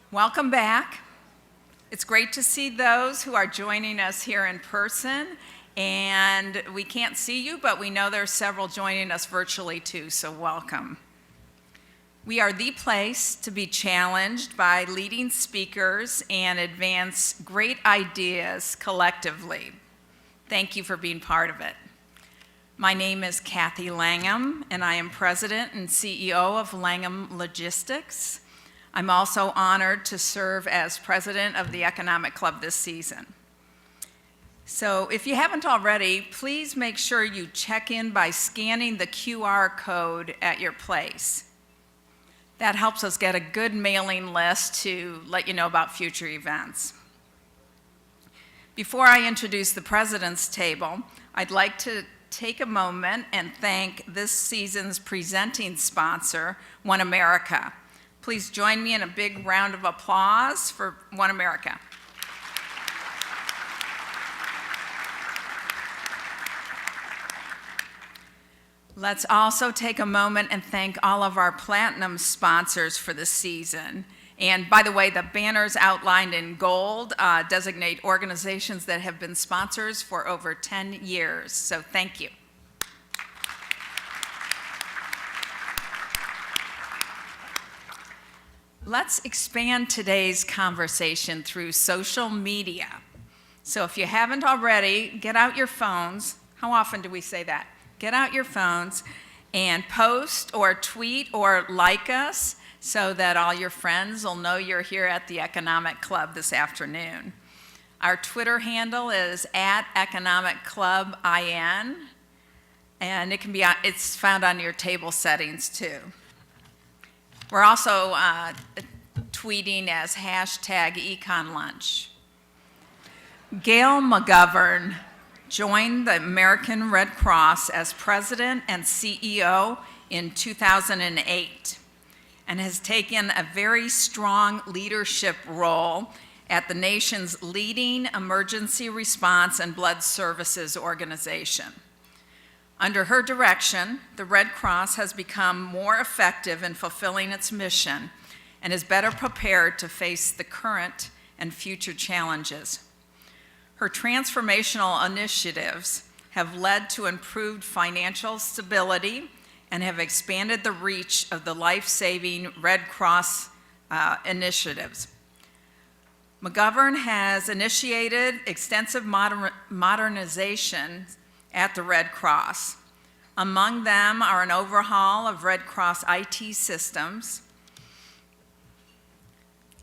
Welcome back. It's great to see those who are joining us here in person, and we can't see you, but we know there are several joining us virtually too, so welcome. We are the place to be challenged by leading speakers and advance great ideas collectively. Thank you for being part of it. My name is Kathy Langham, and I am President and CEO of Langham Logistics. I'm also honored to serve as President of the Economic Club this season. So if you haven't already, please make sure you check in by scanning the QR code at your place. That helps us get a good mailing list to let you know about future events. Before I introduce the President's Table, I'd like to take a moment and thank this season's presenting sponsor, One America. Please join me in a big round of applause for One America. Let's also take a moment and thank all of our platinum sponsors for the season. And by the way, the banners outlined in gold designate organizations that have been sponsors for over 10 years, so thank you. Let's expand today's conversation through social media. So if you haven't already, get out your phones. How often do we say that? Get out your phones and post or tweet or like us so that all your friends will know you're here at the Economic Club this afternoon. Our Twitter handle is @EconomicClubIN, and it's found on your table settings too. We're also tweeting as #EconLunch. Gail McGovern joined the American Red Cross as President and CEO in 2008 and has taken a very strong leadership role at the nation's leading emergency response and blood services organization. Under her direction, the Red Cross has become more effective in fulfilling its mission and is better prepared to face the current and future challenges. Her transformational initiatives have led to improved financial stability and have expanded the reach of the life-saving Red Cross initiatives. McGovern has initiated extensive modernization at the Red Cross. Among them are an overhaul of Red Cross IT systems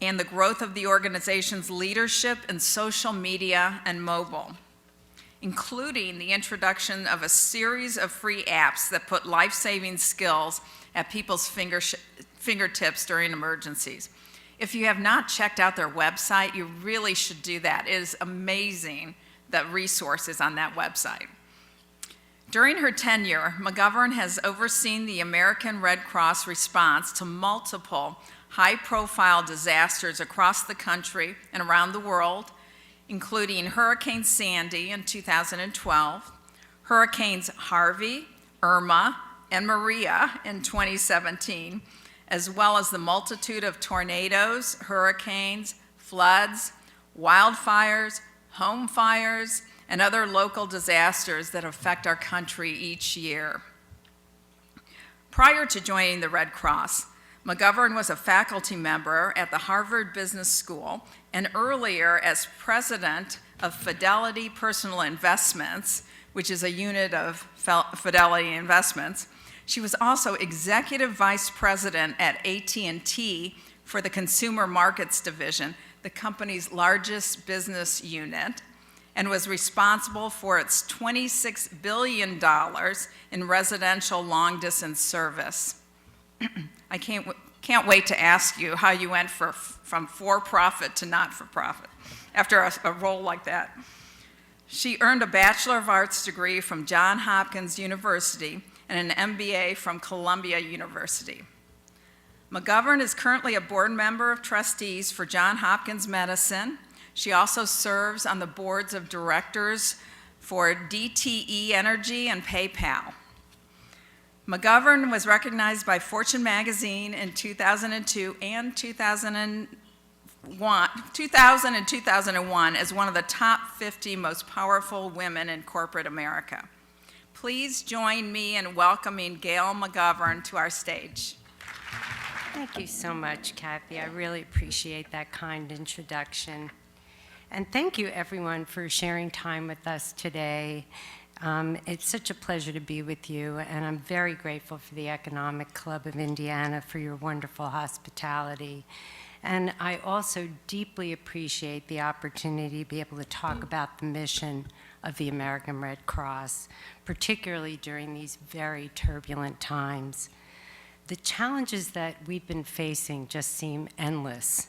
and the growth of the organization's leadership in social media and mobile, including the introduction of a series of free apps that put life-saving skills at people's fingertips during emergencies. If you have not checked out their website, you really should do that. It is amazing, the resources on that website. During her tenure, McGovern has overseen the American Red Cross response to multiple high-profile disasters across the country and around the world, including Hurricane Sandy in 2012, Hurricanes Harvey, Irma, and Maria in 2017, as well as the multitude of tornadoes, hurricanes, floods, wildfires, home fires, and other local disasters that affect our country each year. Prior to joining the Red Cross, McGovern was a faculty member at the Harvard Business School and earlier as president of Fidelity Personal Investments, which is a unit of Fidelity Investments. She was also executive vice president at AT&T for the Consumer Markets Division, the company's largest business unit, and was responsible for its $26 billion in residential long-distance service. I can't wait to ask you how you went from for-profit to not-for-profit after a role like that. She earned a Bachelor of Arts degree from Johns Hopkins University and an MBA from Columbia University. McGovern is currently a board member of trustees for Johns Hopkins Medicine. She also serves on the boards of directors for DTE Energy and PayPal. McGovern was recognized by Fortune magazine in 2002 and 2000 and 2001 as one of the top 50 most powerful women in corporate America. Please join me in welcoming Gail McGovern to our stage. Thank you so much, Kathy. I really appreciate that kind introduction. And thank you, everyone, for sharing time with us today. It's such a pleasure to be with you, and I'm very grateful for the Economic Club of Indiana for your wonderful hospitality. And I also deeply appreciate the opportunity to be able to talk about the mission of the American Red Cross, particularly during these very turbulent times. The challenges that we've been facing just seem endless.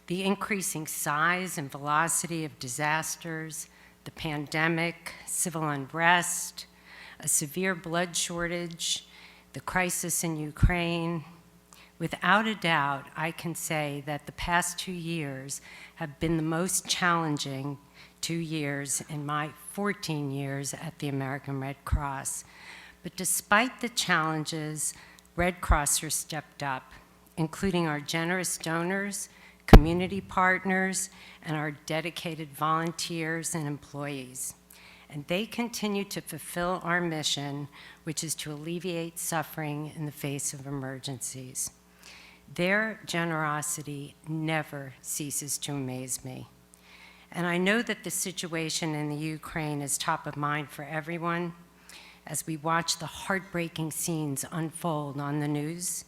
The increasing size and velocity of disasters, the pandemic, civil unrest, a severe blood shortage, the crisis in Ukraine. Without a doubt, I can say that the past 2 years have been the most challenging 2 years in my 14 years at the American Red Cross. But despite the challenges, Red Crossers stepped up, including our generous donors, community partners, and our dedicated volunteers and employees. And they continue to fulfill our mission, which is to alleviate suffering in the face of emergencies. Their generosity never ceases to amaze me. And I know that the situation in the Ukraine is top of mind for everyone as we watch the heartbreaking scenes unfold on the news.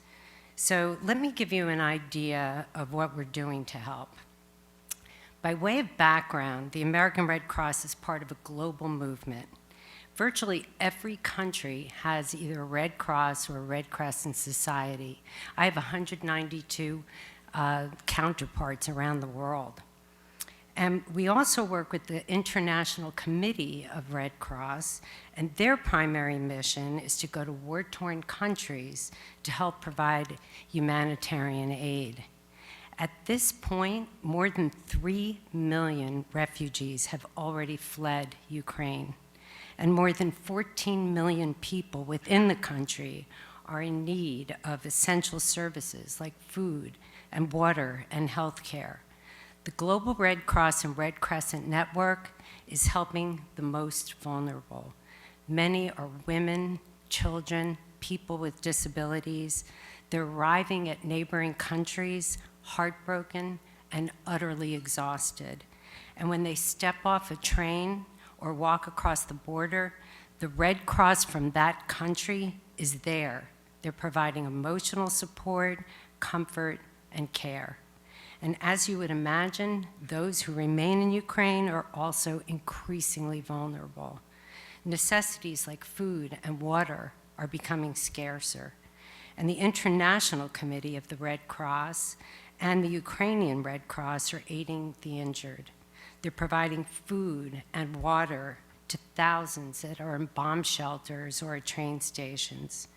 So let me give you an idea of what we're doing to help. By way of background, the American Red Cross is part of a global movement. Virtually every country has either a Red Cross or a Red Crescent Society. I have 192 counterparts around the world. And we also work with the International Committee of Red Cross, and their primary mission is to go to war-torn countries to help provide humanitarian aid. At this point, more than 3 million refugees have already fled Ukraine, and more than 14 million people within the country are in need of essential services like food and water and health care. The Global Red Cross and Red Crescent Network is helping the most vulnerable. Many are women, children, people with disabilities. They're arriving at neighboring countries heartbroken and utterly exhausted. And when they step off a train or walk across the border, the Red Cross from that country is there. They're providing emotional support, comfort, and care. And as you would imagine, those who remain in Ukraine are also increasingly vulnerable. Necessities like food and water are becoming scarcer. And the International Committee of the Red Cross and the Ukrainian Red Cross are aiding the injured. They're providing food and water to thousands that are in bomb shelters or at train stations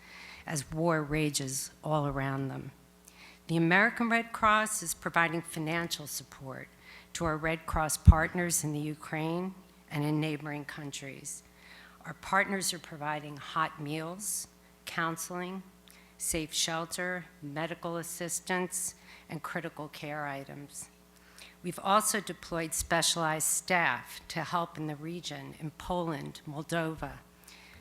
as war rages all around them. The American Red Cross is providing financial support to our Red Cross partners in the Ukraine and in neighboring countries. Our partners are providing hot meals, counseling, safe shelter, medical assistance, and critical care items. We've also deployed specialized staff to help in the region in Poland, Moldova,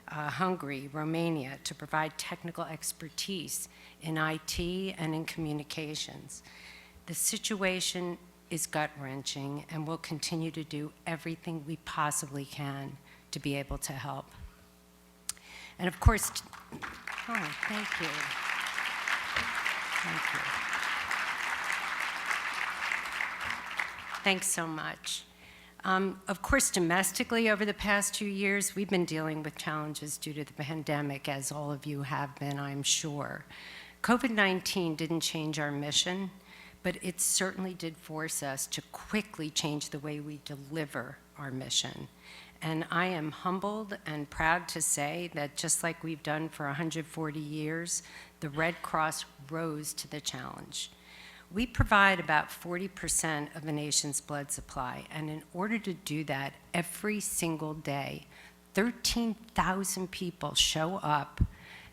Hungary, Romania, to provide technical expertise in IT and in communications. The situation is gut-wrenching, and we'll continue to do everything we possibly can to be able to help. And of course, oh, thank you. Thank you. Thanks so much. Of course, domestically, over the past 2 years, we've been dealing with challenges due to the pandemic, as all of you have been, I'm sure. COVID-19 didn't change our mission, but it certainly did force us to quickly change the way we deliver our mission. And I am humbled and proud to say that just like we've done for 140 years, the Red Cross rose to the challenge. We provide about 40% of the nation's blood supply, and in order to do that, every single day, 13,000 people show up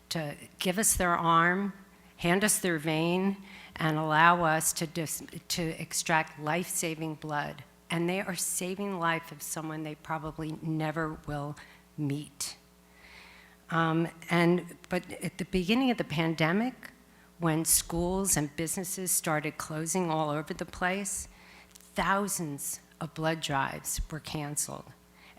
to give us their arm, hand us their vein, and allow us to extract life-saving blood. And they are saving the life of someone they probably never will meet. But at the beginning of the pandemic, when schools and businesses started closing all over the place, thousands of blood drives were canceled.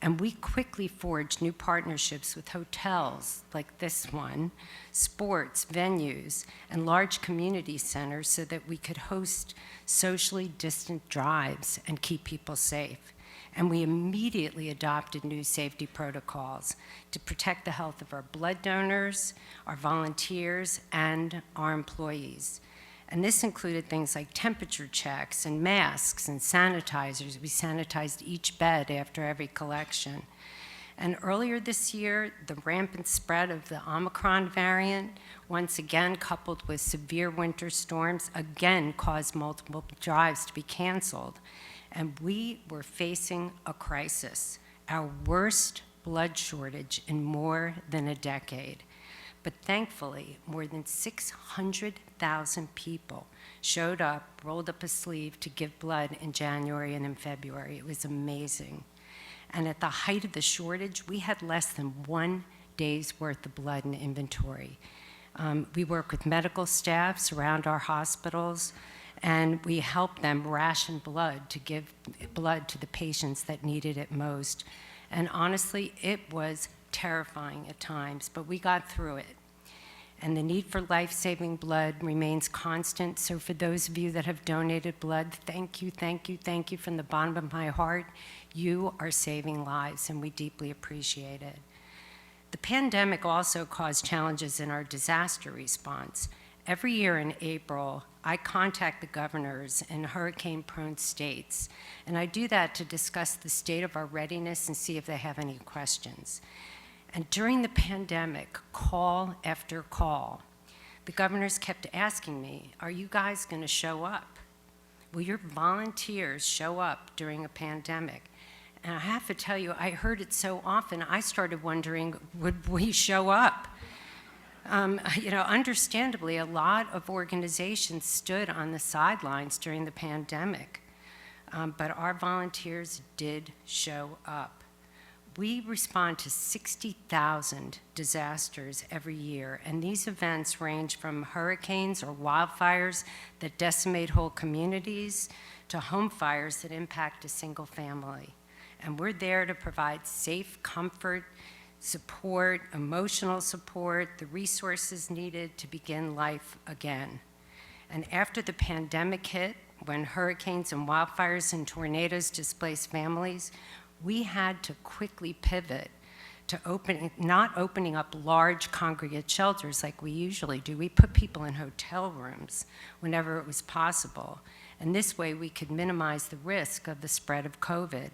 And we quickly forged new partnerships with hotels like this one, sports venues, and large community centers so that we could host socially distant drives and keep people safe. And we immediately adopted new safety protocols to protect the health of our blood donors, our volunteers, and our employees. And this included things like temperature checks and masks and sanitizers. We sanitized each bed after every collection. And earlier this year, the rampant spread of the Omicron variant, once again coupled with severe winter storms, again caused multiple drives to be canceled. And we were facing a crisis, our worst blood shortage in more than a decade. But thankfully, more than 600,000 people showed up, rolled up a sleeve to give blood in January and in February. It was amazing. And at the height of the shortage, we had less than 1 day's worth of blood in inventory. We work with medical staffs around our hospitals, and we help them ration blood to give blood to the patients that needed it most. And honestly, it was terrifying at times, but we got through it. And the need for life-saving blood remains constant. So for those of you that have donated blood, thank you, thank you, thank you from the bottom of my heart. You are saving lives, and we deeply appreciate it. The pandemic also caused challenges in our disaster response. Every year in April, I contact the governors in hurricane-prone states, and I do that to discuss the state of our readiness and see if they have any questions. And during the pandemic, call after call, the governors kept asking me, are you guys going to show up? Will your volunteers show up during a pandemic? And I have to tell you, I heard it so often, I started wondering, would we show up? Understandably, a lot of organizations stood on the sidelines during the pandemic, but our volunteers did show up. We respond to 60,000 disasters every year, and these events range from hurricanes or wildfires that decimate whole communities to home fires that impact a single family. And we're there to provide safe comfort, support, emotional support, the resources needed to begin life again. And after the pandemic hit, when hurricanes and wildfires and tornadoes displaced families, we had to quickly pivot to not opening up large congregate shelters like we usually do. We put people in hotel rooms whenever it was possible. And this way we could minimize the risk of the spread of COVID.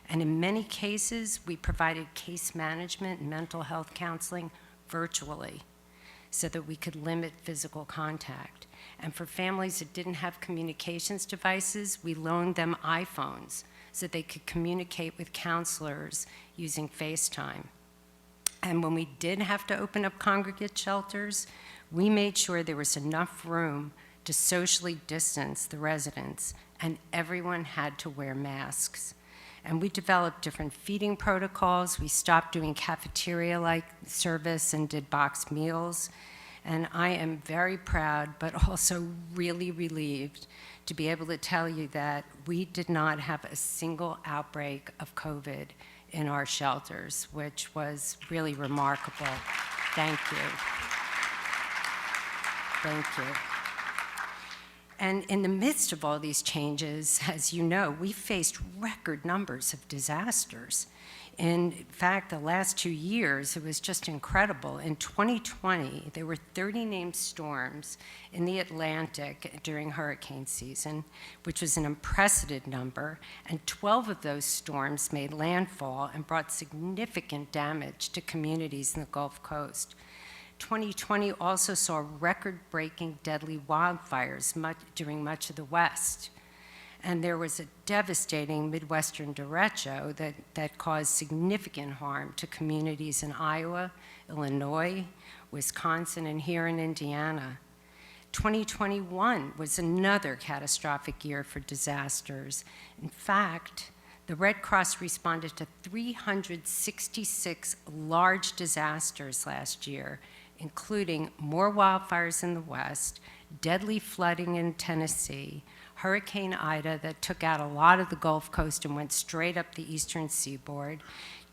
And in many cases, we provided case management and mental health counseling virtually so that we could limit physical contact. And for families that didn't have communications devices, we loaned them iPhones so they could communicate with counselors using FaceTime. And when we did have to open up congregate shelters, we made sure there was enough room to socially distance the residents, and everyone had to wear masks. And we developed different feeding protocols. We stopped doing cafeteria-like service and did boxed meals. And I am very proud, but also really relieved to be able to tell you that we did not have a single outbreak of COVID in our shelters, which was really remarkable. Thank you. Thank you. And in the midst of all these changes, as you know, we faced record numbers of disasters. In fact, the last 2 years, it was just incredible. In 2020, there were 30 named storms in the Atlantic during hurricane season, which was an unprecedented number, and 12 of those storms made landfall and brought significant damage to communities in the Gulf Coast. 2020 also saw record-breaking deadly wildfires during much of the West. And there was a devastating Midwestern derecho that caused significant harm to communities in Iowa, Illinois, Wisconsin, and here in Indiana. 2021 was another catastrophic year for disasters. In fact, the Red Cross responded to 366 large disasters last year, including more wildfires in the West, deadly flooding in Tennessee, Hurricane Ida that took out a lot of the Gulf Coast and went straight up the eastern seaboard,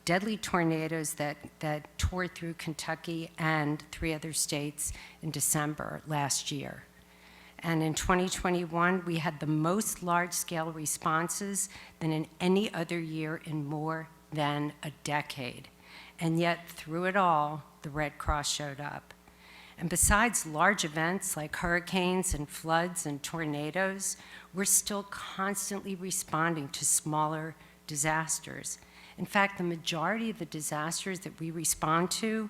deadly tornadoes that tore through Kentucky and 3 other states in December last year. And in 2021, we had the most large-scale responses than in any other year in more than a decade. And yet, through it all, the Red Cross showed up. And besides large events like hurricanes and floods and tornadoes, we're still constantly responding to smaller disasters. In fact, the majority of the disasters that we respond to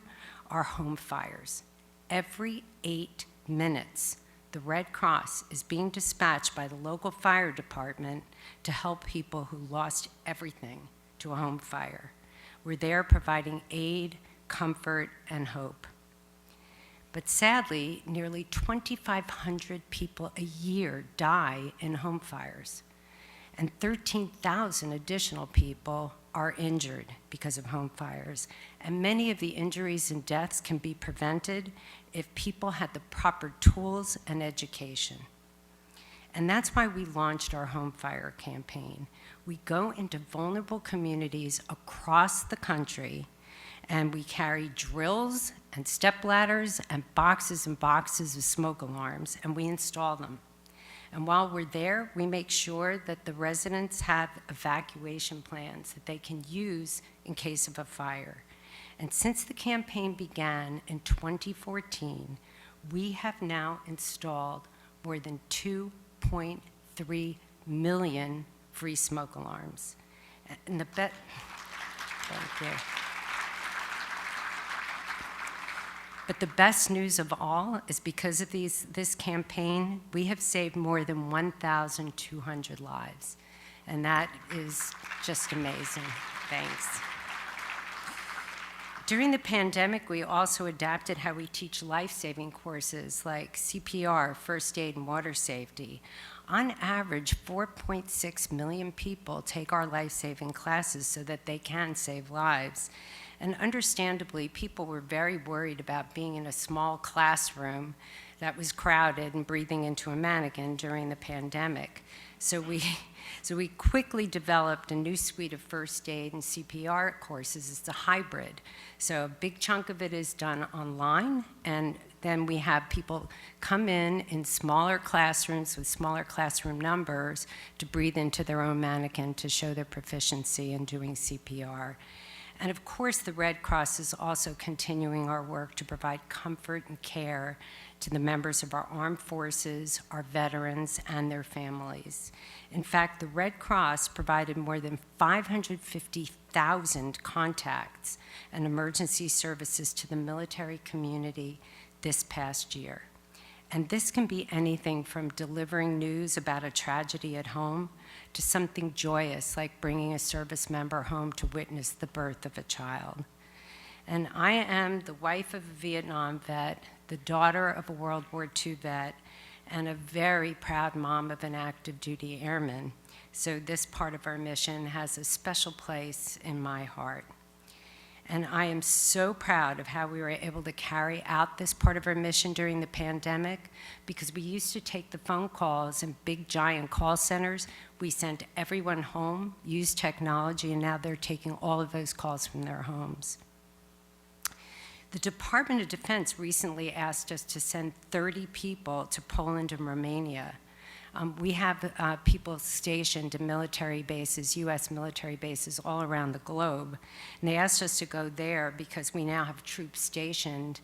are home fires. Every 8 minutes, the Red Cross is being dispatched by the local fire department to help people who lost everything to a home fire. We're there providing aid, comfort, and hope. But sadly, nearly 2,500 people a year die in home fires, and 13,000 additional people are injured because of home fires. And many of the injuries and deaths can be prevented if people had the proper tools and education. And that's why we launched our home fire campaign. We go into vulnerable communities across the country, and we carry drills and step ladders and boxes of smoke alarms, and we install them. And while we're there, we make sure that the residents have evacuation plans that they can use in case of a fire. And since the campaign began in 2014, we have now installed more than 2.3 million free smoke alarms. And thank you. But the best news of all is because of this campaign, we have saved more than 1,200 lives. And that is just amazing. Thanks. During the pandemic, we also adapted how we teach life-saving courses like CPR, first aid, and water safety. On average, 4.6 million people take our life-saving classes so that they can save lives. And understandably, people were very worried about being in a small classroom that was crowded and breathing into a mannequin during the pandemic. So we quickly developed a new suite of first aid and CPR courses. It's a hybrid. So a big chunk of it is done online, and then we have people come in smaller classrooms with smaller classroom numbers to breathe into their own mannequin to show their proficiency in doing CPR. And of course, the Red Cross is also continuing our work to provide comfort and care to the members of our armed forces, our veterans, and their families. In fact, the Red Cross provided more than 550,000 contacts and emergency services to the military community this past year. And this can be anything from delivering news about a tragedy at home to something joyous like bringing a service member home to witness the birth of a child. And I am the wife of a Vietnam vet, the daughter of a World War II vet, and a very proud mom of an active duty airman. So this part of our mission has a special place in my heart. And I am so proud of how we were able to carry out this part of our mission during the pandemic, because we used to take the phone calls in big, giant call centers. We sent everyone home, used technology, and now they're taking all of those calls from their homes. The Department of Defense recently asked us to send 30 people to Poland and Romania. We have people stationed in military bases, US military bases all around the globe. And they asked us to go there because we now have troops stationed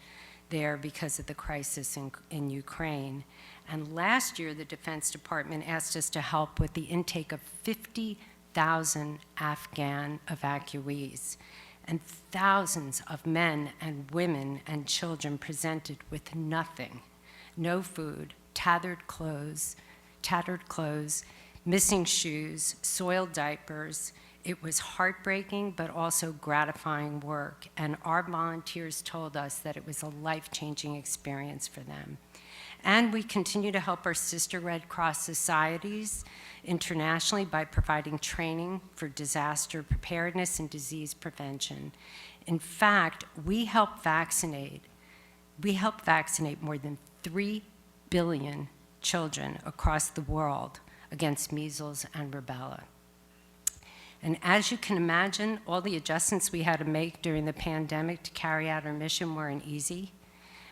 there because of the crisis in Ukraine. And last year, the Defense Department asked us to help with the intake of 50,000 Afghan evacuees. And thousands of men and women and children presented with nothing, no food, tattered clothes, missing shoes, soiled diapers. It was heartbreaking, but also gratifying work. And our volunteers told us that it was a life-changing experience for them. And we continue to help our sister Red Cross societies internationally by providing training for disaster preparedness and disease prevention. In fact, we help vaccinate more than 3 billion children across the world against measles and rubella. And as you can imagine, all the adjustments we had to make during the pandemic to carry out our mission weren't easy.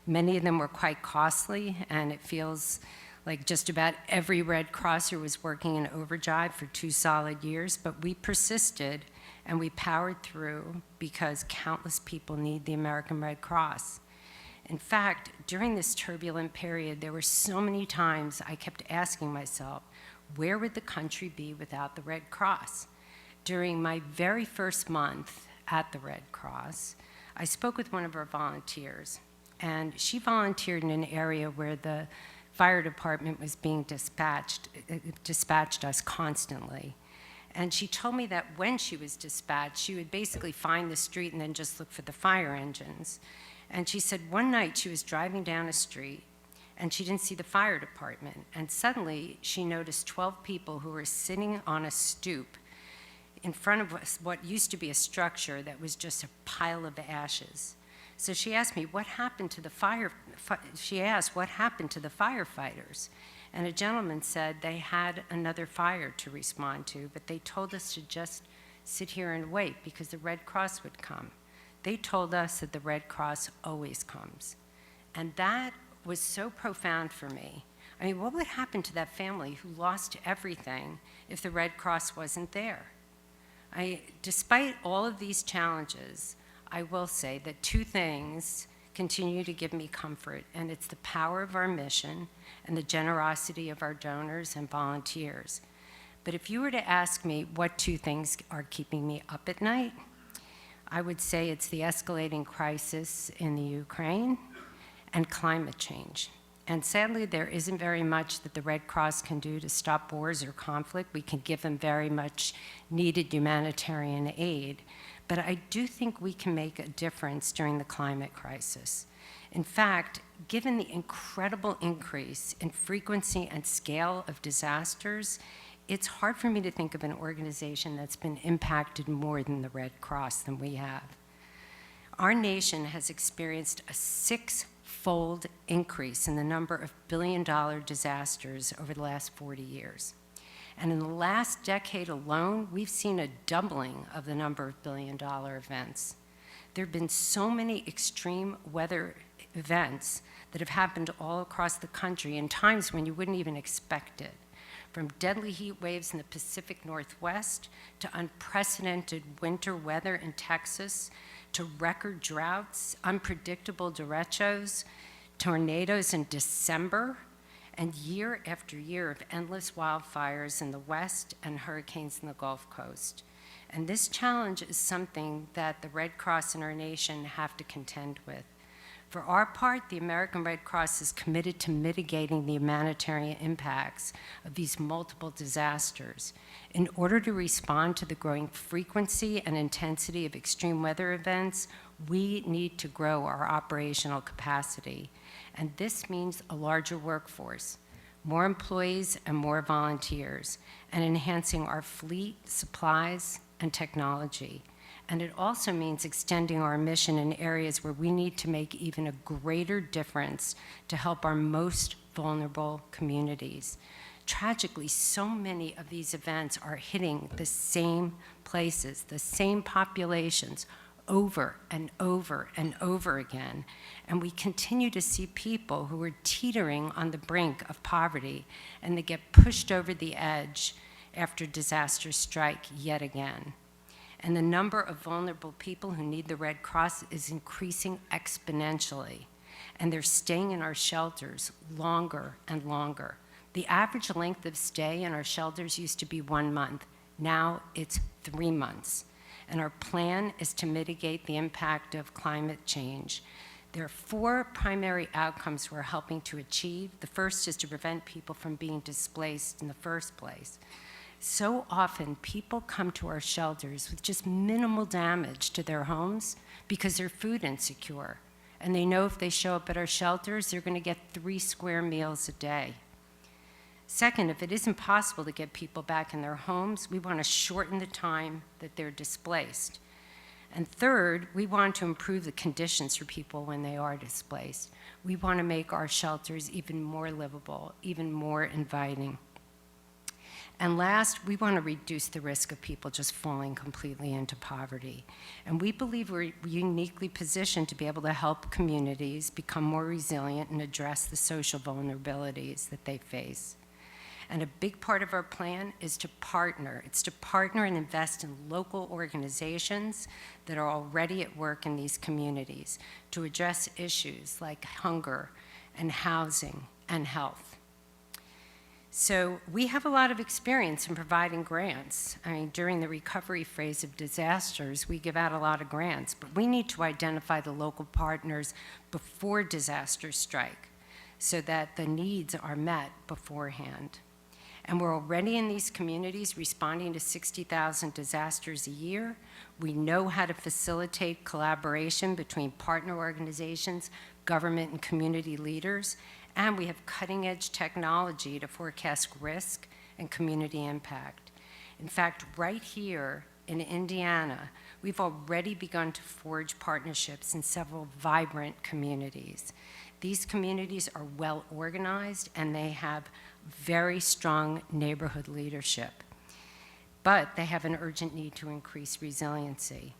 Many of them were quite costly, and it feels like just about every Red Crosser was working in overdrive for 2 solid years, but we persisted and we powered through because countless people need the American Red Cross. In fact, during this turbulent period, there were so many times I kept asking myself, where would the country be without the Red Cross? During my very first month at the Red Cross, I spoke with one of our volunteers, and she volunteered in an area where the fire department was being dispatched us constantly. And she told me that when she was dispatched, she would basically find the street and then just look for the fire engines. And she said one night she was driving down a street and she didn't see the fire department. And suddenly she noticed 12 people who were sitting on a stoop in front of what used to be a structure that was just a pile of ashes. So she asked me, what happened to the firefighters? And a gentleman said they had another fire to respond to, but they told us to just sit here and wait because the Red Cross would come. They told us that the Red Cross always comes. And that was so profound for me. I mean, what would happen to that family who lost everything if the Red Cross wasn't there? Despite all of these challenges, I will say that 2 things continue to give me comfort, and it's the power of our mission and the generosity of our donors and volunteers. But if you were to ask me what 2 things are keeping me up at night, I would say it's the escalating crisis in the Ukraine and climate change. And sadly, there isn't very much that the Red Cross can do to stop wars or conflict. We can give them very much needed humanitarian aid. But I do think we can make a difference during the climate crisis. In fact, given the incredible increase in frequency and scale of disasters, it's hard for me to think of an organization that's been impacted more than the Red Cross than we have. Our nation has experienced a 6-fold increase in the number of billion-dollar disasters over the last 40 years. And in the last decade alone, we've seen a doubling of the number of billion-dollar events. There have been so many extreme weather events that have happened all across the country in times when you wouldn't even expect it. From deadly heat waves in the Pacific Northwest to unprecedented winter weather in Texas to record droughts, unpredictable derechos, tornadoes in December, and year after year of endless wildfires in the West and hurricanes in the Gulf Coast. And this challenge is something that the Red Cross in our nation have to contend with. For our part, the American Red Cross is committed to mitigating the humanitarian impacts of these multiple disasters. In order to respond to the growing frequency and intensity of extreme weather events, we need to grow our operational capacity. And this means a larger workforce, more employees and more volunteers, and enhancing our fleet, supplies, and technology. And it also means extending our mission in areas where we need to make even a greater difference to help our most vulnerable communities. Tragically, so many of these events are hitting the same places, the same populations, over and over and over again. And we continue to see people who are teetering on the brink of poverty, and they get pushed over the edge after disasters strike yet again. And the number of vulnerable people who need the Red Cross is increasing exponentially, and they're staying in our shelters longer and longer. The average length of stay in our shelters used to be 1 month. Now it's 3 months. And our plan is to mitigate the impact of climate change. There are 4 primary outcomes we're helping to achieve. The first is to prevent people from being displaced in the first place. So often, people come to our shelters with just minimal damage to their homes because they're food insecure. And they know if they show up at our shelters, they're going to get 3 square meals a day. Second, if it isn't possible to get people back in their homes, we want to shorten the time that they're displaced. And third, we want to improve the conditions for people when they are displaced. We want to make our shelters even more livable, even more inviting. And last, we want to reduce the risk of people just falling completely into poverty. And we believe we're uniquely positioned to be able to help communities become more resilient and address the social vulnerabilities that they face. And a big part of our plan is to partner. It's to partner and invest in local organizations that are already at work in these communities to address issues like hunger and housing and health. So we have a lot of experience in providing grants. I mean, during the recovery phase of disasters, we give out a lot of grants, but we need to identify the local partners before disasters strike so that the needs are met beforehand. And we're already in these communities responding to 60,000 disasters a year. We know how to facilitate collaboration between partner organizations, government and community leaders, and we have cutting-edge technology to forecast risk and community impact. In fact, right here in Indiana, we've already begun to forge partnerships in several vibrant communities. These communities are well organized and they have very strong neighborhood leadership, but they have an urgent need to increase resiliency.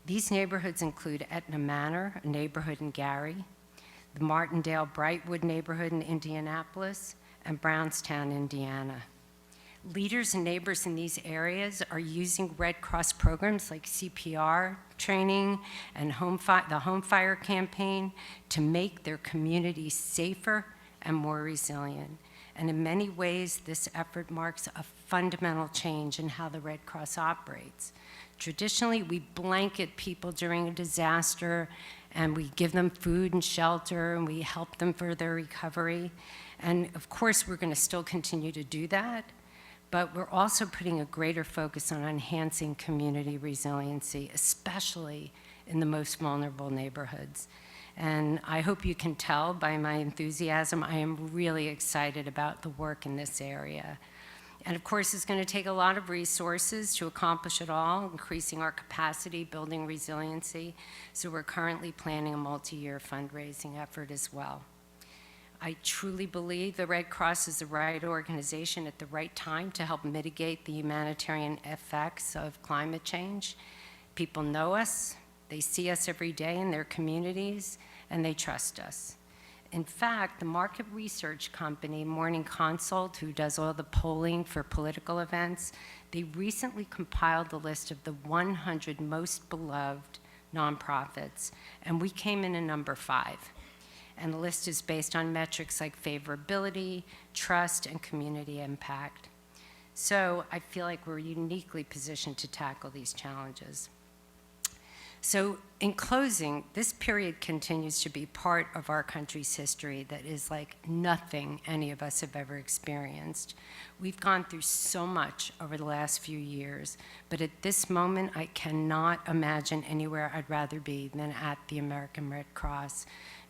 These neighborhoods include Etna Manor, a neighborhood in Gary, the Martindale-Brightwood neighborhood in Indianapolis, and Brownstown, Indiana. Leaders and neighbors in these areas are using Red Cross programs like CPR training and the Home Fire campaign to make their communities safer and more resilient. And in many ways, this effort marks a fundamental change in how the Red Cross operates. Traditionally, we blanket people during a disaster, and we give them food and shelter, and we help them for their recovery. And of course, we're going to still continue to do that, but we're also putting a greater focus on enhancing community resiliency, especially in the most vulnerable neighborhoods. And I hope you can tell by my enthusiasm, I am really excited about the work in this area. And of course, it's going to take a lot of resources to accomplish it all, increasing our capacity, building resiliency. So we're currently planning a multi-year fundraising effort as well. I truly believe the Red Cross is the right organization at the right time to help mitigate the humanitarian effects of climate change. People know us, they see us every day in their communities, and they trust us. In fact, the market research company Morning Consult, who does all the polling for political events, they recently compiled the list of the 100 most beloved nonprofits, and we came in at number 5. And the list is based on metrics like favorability, trust, and community impact. So I feel like we're uniquely positioned to tackle these challenges. So in closing, this period continues to be part of our country's history that is like nothing any of us have ever experienced. We've gone through so much over the last few years, but at this moment, I cannot imagine anywhere I'd rather be than at the American Red Cross,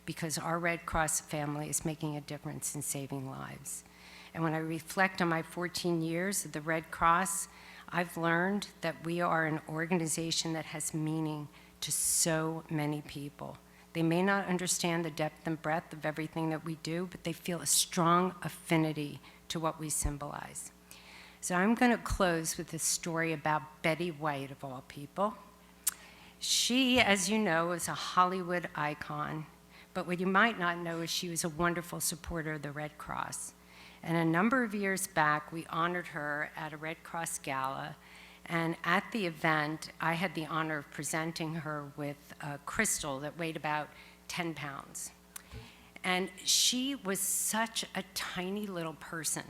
because our Red Cross family is making a difference in saving lives. And when I reflect on my 14 years at the Red Cross, I've learned that we are an organization that has meaning to so many people. They may not understand the depth and breadth of everything that we do, but they feel a strong affinity to what we symbolize. So I'm going to close with a story about Betty White, of all people. She, as you know, is a Hollywood icon, but what you might not know is she was a wonderful supporter of the Red Cross. And a number of years back, we honored her at a Red Cross gala. And at the event, I had the honor of presenting her with a crystal that weighed about 10 pounds. And she was such a tiny little person.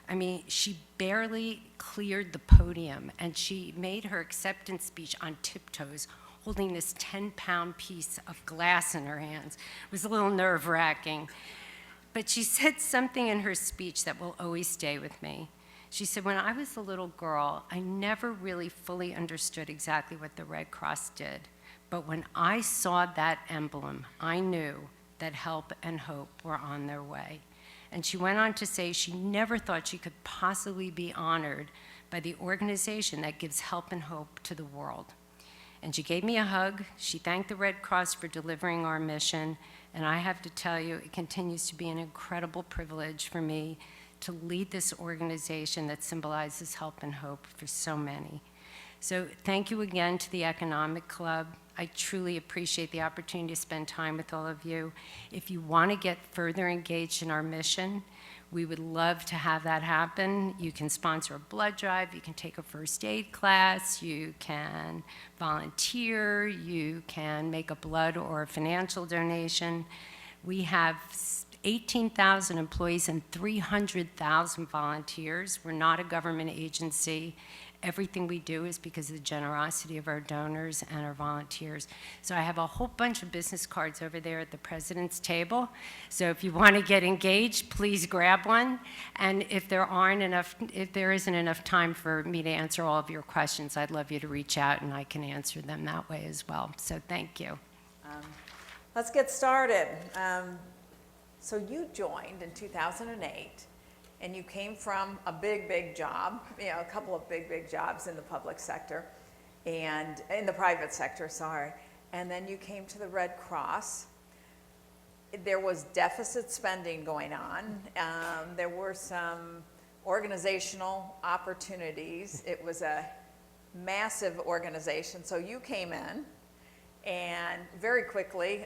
I mean, she barely cleared the podium, and she made her acceptance speech on tiptoes, holding this 10-pound piece of glass in her hands. It was a little nerve-wracking. But she said something in her speech that will always stay with me. She said, when I was a little girl, I never really fully understood exactly what the Red Cross did. But when I saw that emblem, I knew that help and hope were on their way. And she went on to say she never thought she could possibly be honored by the organization that gives help and hope to the world. And she gave me a hug. She thanked the Red Cross for delivering our mission. And I have to tell you, it continues to be an incredible privilege for me to lead this organization that symbolizes help and hope for so many. So thank you again to the Economic Club. I truly appreciate the opportunity to spend time with all of you. If you want to get further engaged in our mission, we would love to have that happen. You can sponsor a blood drive, you can take a first aid class, you can volunteer, you can make a blood or a financial donation. We have 18,000 employees and 300,000 volunteers. We're not a government agency. Everything we do is because of the generosity of our donors and our volunteers. So I have a whole bunch of business cards over there at the president's table. So if you want to get engaged, please grab one. And if there isn't enough time for me to answer all of your questions, I'd love you to reach out and I can answer them that way as well. So thank you. Let's get started. So you joined in 2008. And you came from a big job, a couple of big jobs in the public sector, and in the private sector, sorry. And then you came to the Red Cross. There was deficit spending going on. There were some organizational opportunities. It was a massive organization. So you came in and very quickly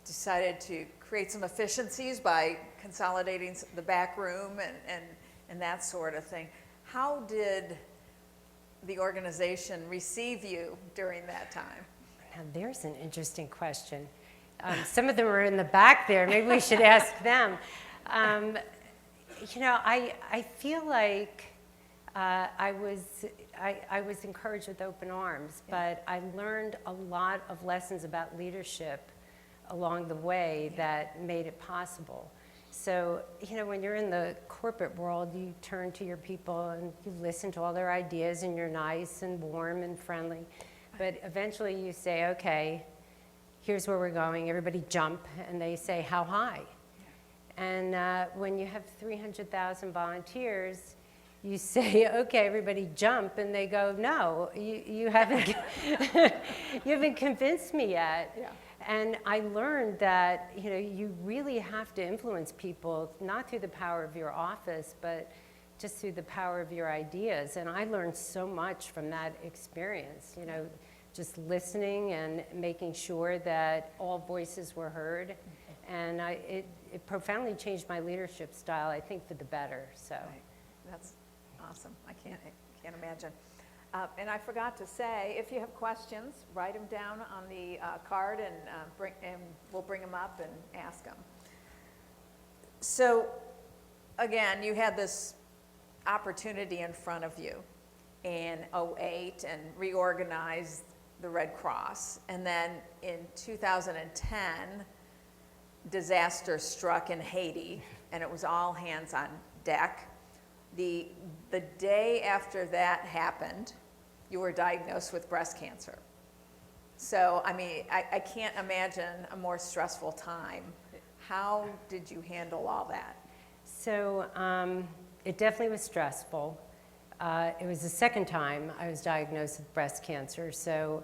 decided to create some efficiencies by consolidating the back room and that sort of thing. How did the organization receive you during that time? Now there's an interesting question. Some of them are in the back there. Maybe we should ask them. I feel like I was encouraged with open arms, but I learned a lot of lessons about leadership along the way that made it possible. So, when you're in the corporate world, you turn to your people and you listen to all their ideas and you're nice and warm and friendly. But eventually you say, okay, here's where we're going. Everybody jump. And they say, how high? And when you have 300,000 volunteers, you say, okay, everybody jump. And they go, no, you haven't, you haven't convinced me yet. Yeah. And I learned that, you really have to influence people, not through the power of your office, but just through the power of your ideas. And I learned so much from that experience, just listening and making sure that all voices were heard. And it profoundly changed my leadership style, I think, for the better. So right. That's awesome. I can't imagine. And I forgot to say, if you have questions, write them down on the card and we'll bring them up and ask them. So, again, you had this opportunity in front of you in 2008 and reorganized the Red Cross. And then in 2010, disaster struck in Haiti, and it was all hands on deck. The day after that happened, you were diagnosed with breast cancer. So, I can't imagine a more stressful time. How did you handle all that? So, it definitely was stressful. It was the second time I was diagnosed with breast cancer. So,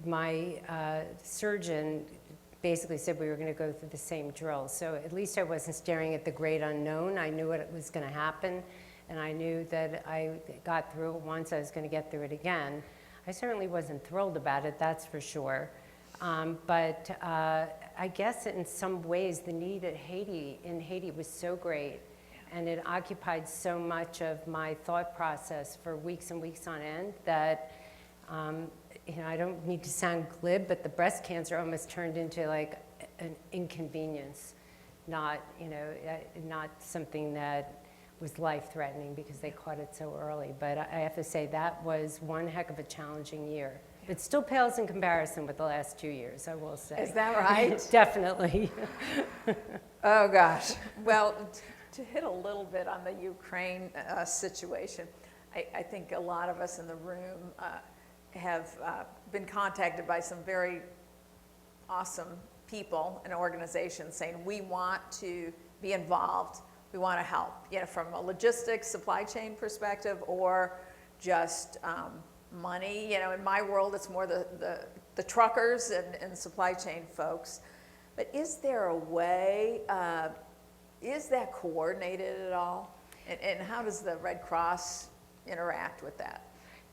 my surgeon basically said we were going to go through the same drill. So at least I wasn't staring at the great unknown. I knew what was going to happen, and I knew that I got through it once, I was going to get through it again. I certainly wasn't thrilled about it, that's for sure. But I guess in some ways the need in Haiti was so great, and it occupied so much of my thought process for weeks and weeks on end that I don't need to sound glib, but the breast cancer almost turned into like an inconvenience, not something that was life-threatening because they caught it so early. But I have to say that was one heck of a challenging year. It still pales in comparison with the last 2 years, I will say. Is that right? Definitely. Oh, gosh. Well, to hit a little bit on the Ukraine situation, I think a lot of us in the room have been contacted by some very awesome people and organizations saying, we want to be involved, we want to help, from a logistics, supply chain perspective, or just money. In my world, it's more the truckers and supply chain folks. But is there a way, is that coordinated at all? And how does the Red Cross interact with that?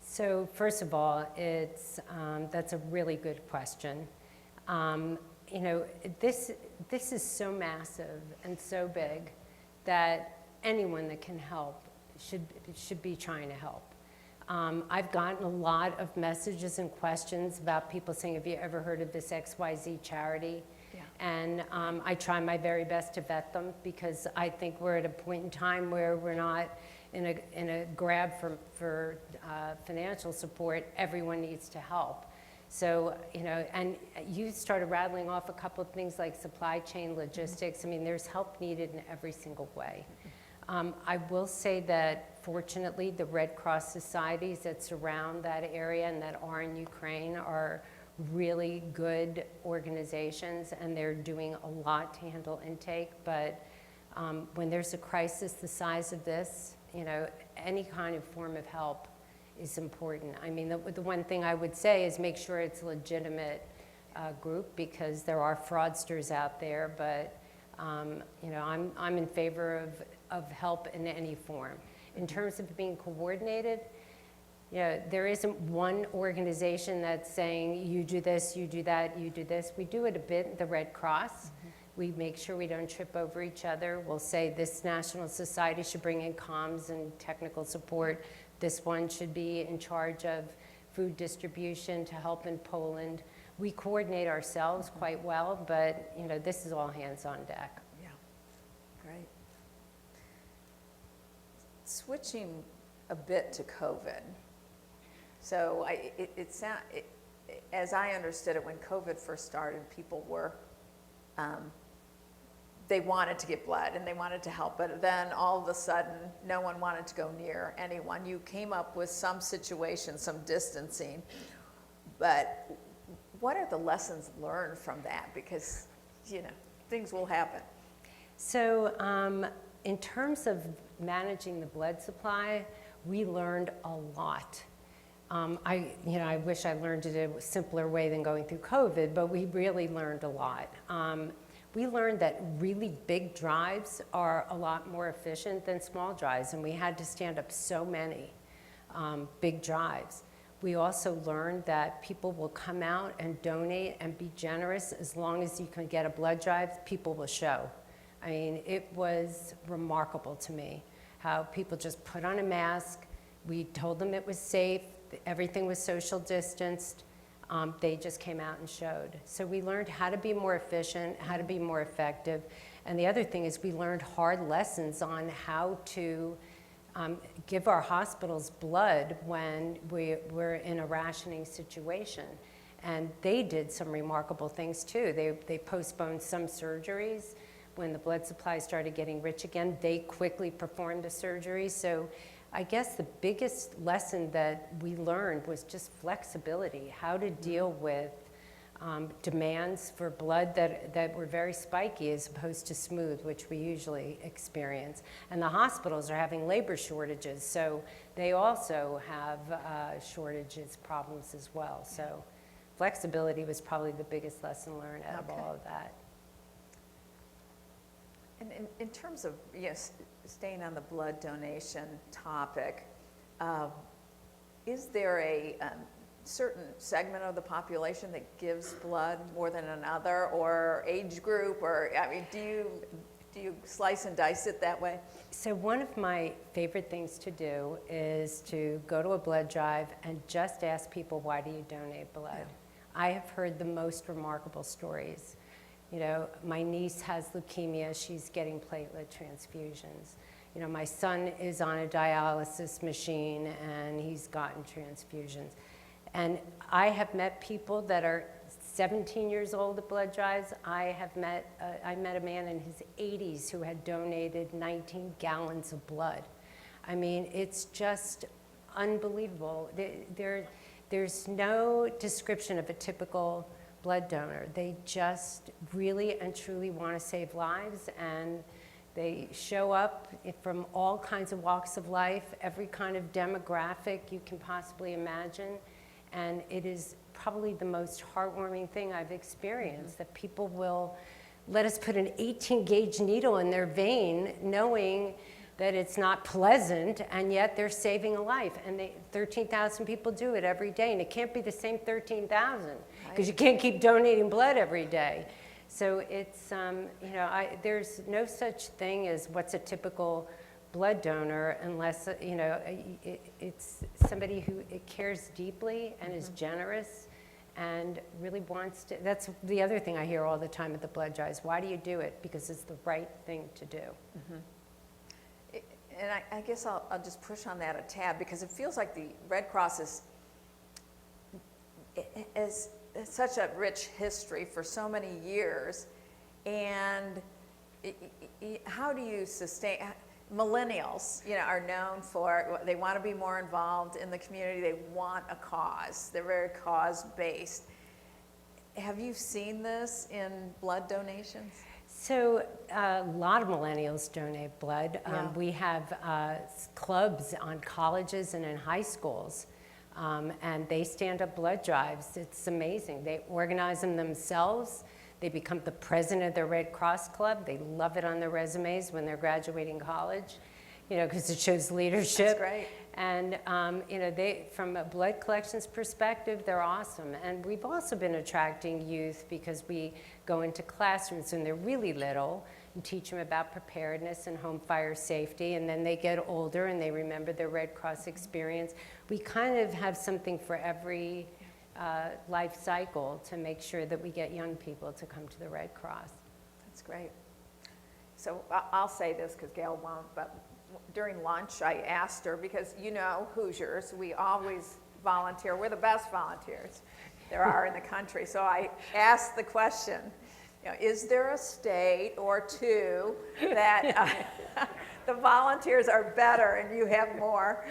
So first of all, that's a really good question. This is so massive and so big that anyone that can help should be trying to help. I've gotten a lot of messages and questions about people saying, have you ever heard of this XYZ charity? Yeah. And I try my very best to vet them, because I think we're at a point in time where we're not in a grab for financial support. Everyone needs to help. So, and you started rattling off a couple of things like supply chain, logistics. I mean, there's help needed in every single way. I will say that, fortunately, the Red Cross societies that surround that area and that are in Ukraine are really good organizations, and they're doing a lot to handle intake. But when there's a crisis the size of this, any kind of form of help is important. I mean, the one thing I would say is make sure it's a legitimate group, because there are fraudsters out there. But I'm in favor of help in any form. In terms of being coordinated, there isn't one organization that's saying, you do this, you do that, you do this. We do it a bit, the Red Cross. Mm-hmm. We make sure we don't trip over each other. We'll say this national society should bring in comms and technical support. This one should be in charge of food distribution to help in Poland. We coordinate ourselves quite well, but this is all hands on deck. Yeah, great. Switching a bit to COVID. So as I understood it, when COVID first started, people were, they wanted to get blood and they wanted to help, but then all of a sudden, no one wanted to go near anyone. You came up with some situation, some distancing, but what are the lessons learned from that? Because, things will happen. So in terms of managing the blood supply, we learned a lot. I wish I learned it a simpler way than going through COVID, but we really learned a lot. We learned that really big drives are a lot more efficient than small drives, and we had to stand up so many big drives. We also learned that people will come out and donate and be generous. As long as you can get a blood drive, people will show. I mean, it was remarkable to me how people just put on a mask. We told them it was safe. Everything was social distanced. They just came out and showed. So we learned how to be more efficient, how to be more effective. And the other thing is we learned hard lessons on how to give our hospitals blood when we were in a rationing situation. And they did some remarkable things too. They postponed some surgeries. When the blood supply started getting rich again, they quickly performed a surgery. So I guess the biggest lesson that we learned was just flexibility, how to deal with demands for blood that were very spiky as opposed to smooth, which we usually experience. And the hospitals are having labor shortages, so they also have shortages problems as well. So flexibility was probably the biggest lesson learned out of all of that. And in terms of staying on the blood donation topic, is there a certain segment of the population that gives blood more than another, or age group, or do you slice and dice it that way? So one of my favorite things to do is to go to a blood drive and just ask people, why do you donate blood? Yeah. I have heard the most remarkable stories. My niece has leukemia, she's getting platelet transfusions. My son is on a dialysis machine and he's gotten transfusions. And I have met people that are 17 years old at blood drives. I met a man in his 80s who had donated 19 gallons of blood. I mean, it's just unbelievable. There there's no description of a typical blood donor. They just really and truly want to save lives, and they show up from all kinds of walks of life, every kind of demographic you can possibly imagine, and it is probably the most heartwarming thing I've experienced, that people will let us put an 18-gauge needle in their vein, knowing that it's not pleasant, and yet they're saving a life. And 13,000 people do it every day, and it can't be the same 13,000, because you can't keep donating blood every day. So it's, there's no such thing as what's a typical blood donor, unless, it's somebody who cares deeply and is generous and really wants to. That's the other thing I hear all the time at the blood drives. Why do you do it? Because it's the right thing to do. And I guess I'll just push on that a tad, because it feels like the Red Cross is such a rich history for so many years. And how do you sustain? Millennials, are known for, they want to be more involved in the community. They want a cause. They're very cause-based. Have you seen this in blood donations? So a lot of millennials donate blood. Yeah. We have clubs on colleges and in high schools, and they stand up blood drives. It's amazing. They organize them themselves. They become the president of their Red Cross Club. They love it on their resumes when they're graduating college, because it shows leadership. That's great. And, they, from a blood collections perspective, they're awesome. And we've also been attracting youth because we go into classrooms when they're really little and teach them about preparedness and home fire safety. And then they get older and they remember their Red Cross experience. We kind of have something for every life cycle to make sure that we get young people to come to the Red Cross. That's great. So I'll say this because Gail won't, but during lunch I asked her, because Hoosiers, we always volunteer. We're the best volunteers there are in the country. So I asked the question, is there a state or two that the volunteers are better and you have more?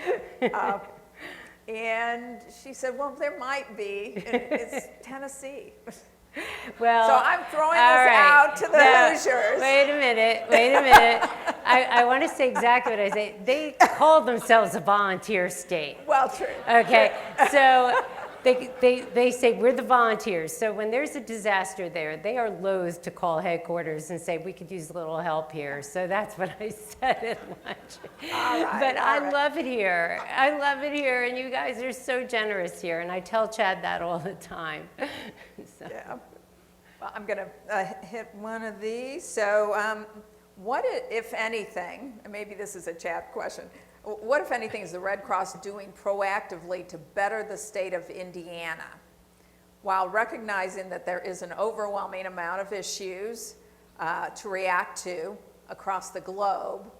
And she said, well, there might be. It's Tennessee. Well, so I'm throwing this out to the Hoosiers. Wait a minute. I want to say exactly what I say. They call themselves a volunteer state. Well, true. Okay, so they say we're the volunteers. So when there's a disaster there, they are loath to call headquarters and say we could use a little help here. So that's what I said at lunch. All right, but I right. love it here. I love it here, and you guys are so generous here. And I tell Chad that all the time. So. Yeah. Well, I'm going to hit one of these. So what, if anything, and maybe this is a Chad question, what, if anything, is the Red Cross doing proactively to better the state of Indiana, while recognizing that there is an overwhelming amount of issues to react to across the globe?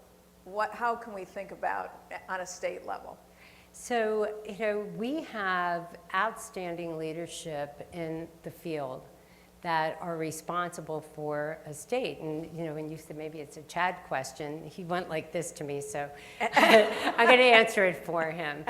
How can we think about on a state level? So, we have outstanding leadership in the field that are responsible for a state. And, when you said maybe it's a Chad question, he went like this to me, so I'm going to answer it for him.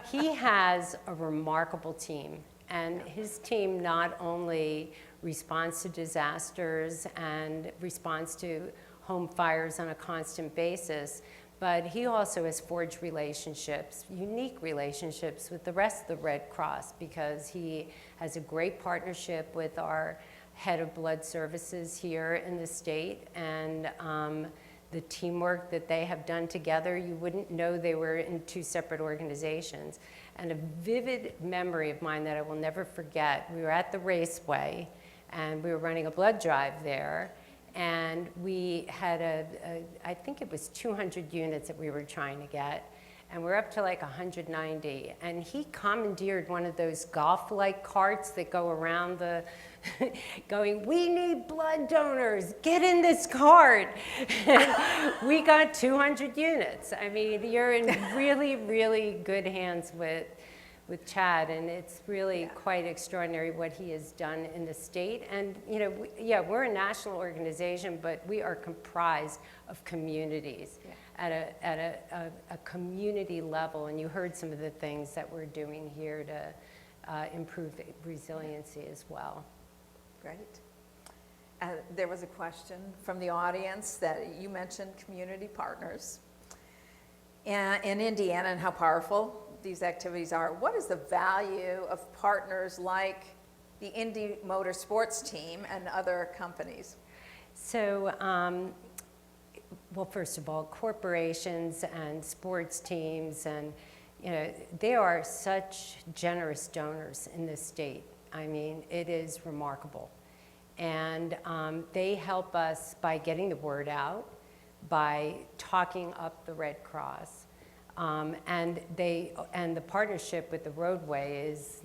He has a remarkable team, and his team not only responds to disasters and responds to home fires on a constant basis, but he also has forged relationships, unique relationships with the rest of the Red Cross, because he has a great partnership with our head of blood services here in the state, and the teamwork that they have done together, you wouldn't know they were in two separate organizations. And a vivid memory of mine that I will never forget, we were at the Raceway, and we were running a blood drive there, and we had I think it was 200 units that we were trying to get, and we're up to like 190. And he commandeered one of those golf-like carts that go around the, going, we need blood donors, get in this cart. We got 200 units. I mean, you're in really, really good hands with Chad, and it's really quite extraordinary what he has done in the state. And we're a national organization, but we are comprised of communities at a community level. And you heard some of the things that we're doing here to improve resiliency as well. Great. There was a question from the audience that you mentioned community partners in Indiana and how powerful these activities are. What is the value of partners like the Indy Motorsports team and other companies? So, well, first of all, corporations and sports teams, and they are such generous donors in this state. I mean, it is remarkable. And they help us by getting the word out, by talking up the Red Cross. And the partnership with the roadway is,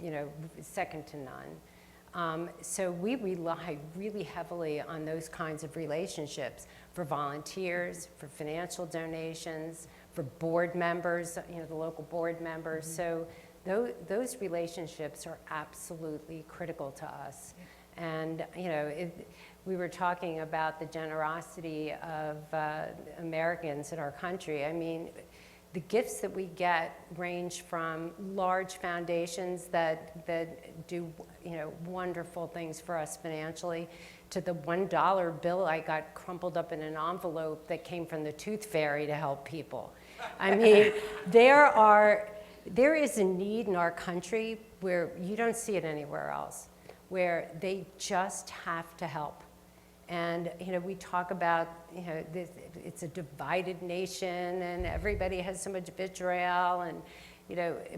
second to none. So we rely really heavily on those kinds of relationships for volunteers, for financial donations, for board members, the local board members. So those relationships are absolutely critical to us. And, we were talking about the generosity of Americans in our country. I mean, the gifts that we get range from large foundations that do, wonderful things for us financially, to the $1 bill I got crumpled up in an envelope that came from the Tooth Fairy to help people. I mean, there is a need in our country where you don't see it anywhere else, where they just have to help. And, we talk about, it's a divided nation and everybody has so much vitriol and,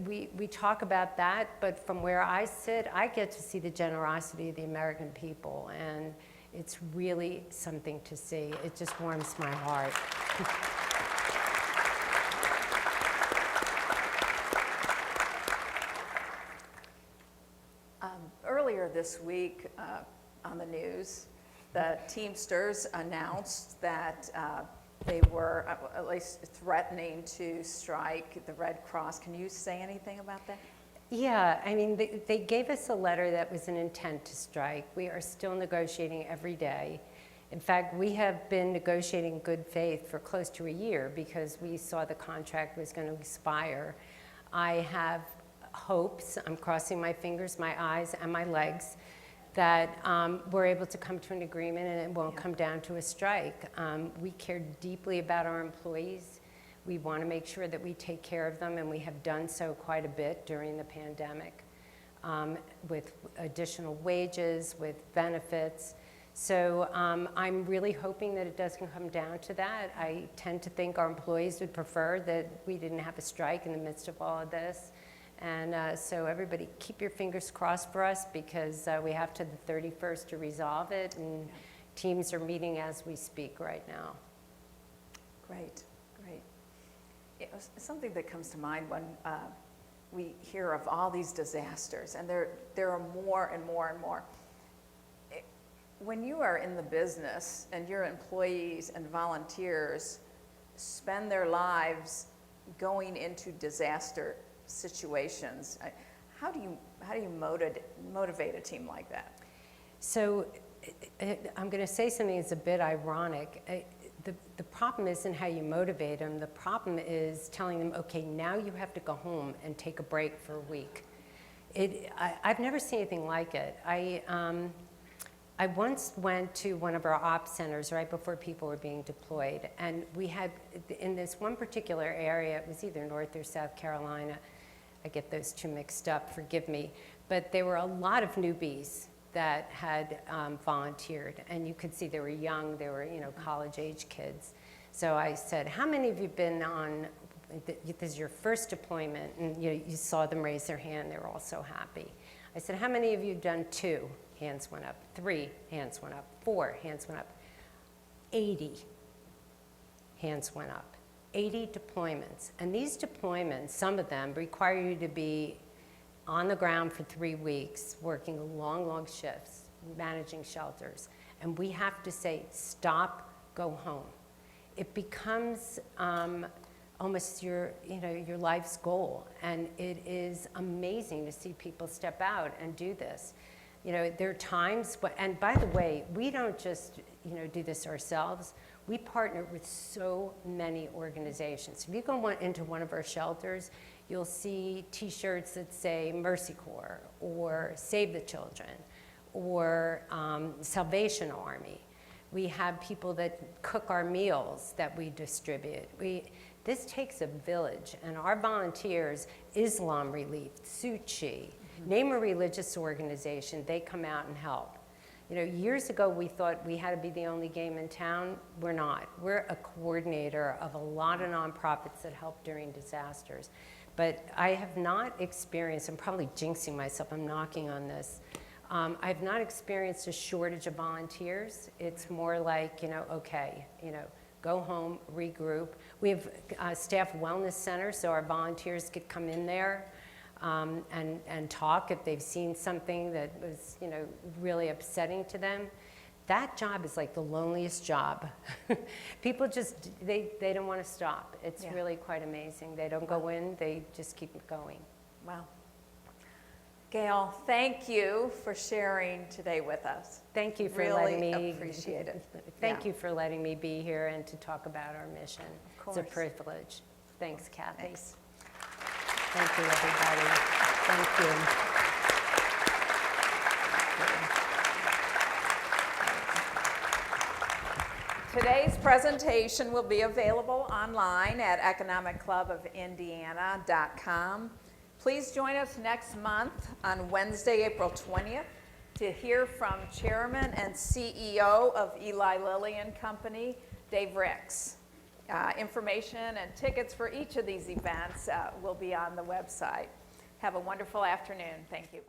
we talk about that, but from where I sit, I get to see the generosity of the American people, and it's really something to see. It just warms my heart. Earlier this week on the news, the Teamsters announced that they were at least threatening to strike the Red Cross. Can you say anything about that? Yeah, I mean, they gave us a letter that was an intent to strike. We are still negotiating every day. In fact, we have been negotiating good faith for close to a year because we saw the contract was going to expire. I have hopes, I'm crossing my fingers, my eyes, and my legs, that we're able to come to an agreement and it won't come down to a strike. We care deeply about our employees. We want to make sure that we take care of them, and we have done so quite a bit during the pandemic with additional wages, with benefits. So I'm really hoping that it doesn't come down to that. I tend to think our employees would prefer that we didn't have a strike in the midst of all of this. And so everybody keep your fingers crossed for us, because we have to the 31st to resolve it, and teams are meeting as we speak right now. Great, great. Something that comes to mind when we hear of all these disasters, and there are more and more and more. When you are in the business and your employees and volunteers spend their lives going into disaster situations, how do you motivate a team like that? So I'm going to say something that's a bit ironic. The problem isn't how you motivate them. The problem is telling them, okay, now you have to go home and take a break for a week. I've never seen anything like it. I once went to one of our ops centers right before people were being deployed, and we had, in this one particular area, it was either North or South Carolina, I get those two mixed up, forgive me, but there were a lot of newbies that had volunteered, and you could see they were young, they were, college-age kids. So I said, how many of you been on, this is your first deployment, and you saw them raise their hand, they were all so happy. I said, how many of you have done 2? Hands went up. 3, hands went up. 4, hands went up. 80 hands went up. 80 deployments. And these deployments, some of them require you to be on the ground for 3 weeks, working long, long shifts, managing shelters. And we have to say, stop, go home. It becomes almost your life's goal. And it is amazing to see people step out and do this. There are times, and by the way, we don't just, do this ourselves. We partner with so many organizations. If you go into one of our shelters, you'll see T-shirts that say Mercy Corps or Save the Children or Salvation Army. We have people that cook our meals that we distribute. This takes a village, and our volunteers, Islam Relief, Suchi, name a religious organization, they come out and help. You know, years ago we thought we had to be the only game in town. We're not. We're a coordinator of a lot of nonprofits that help during disasters. But I have not experienced, I'm probably jinxing myself, I'm knocking on this. I've not experienced a shortage of volunteers. It's more like, you know, okay, you know, go home, regroup. We have a staff wellness center, so our volunteers could come in there and talk if they've seen something that was, you know, really upsetting to them. That job is like the loneliest job. People just, they don't want to stop. It's really quite amazing. They don't go in, they just keep going. Wow. Gail, thank you for sharing today with us. Thank you for Really letting me appreciate it. Thank you for letting me be here and to talk about our mission. Of It's a course. privilege. Thanks, Kathy. Thanks. Thank you, everybody. Thank you. Today's presentation will be available online at economicclubofindiana.com. Please join us next month on Wednesday, April 20th, to hear from Chairman and CEO of Eli Lilly and Company, Dave Ricks. Information and tickets for each of these events will be on the website. Have a wonderful afternoon. Thank you.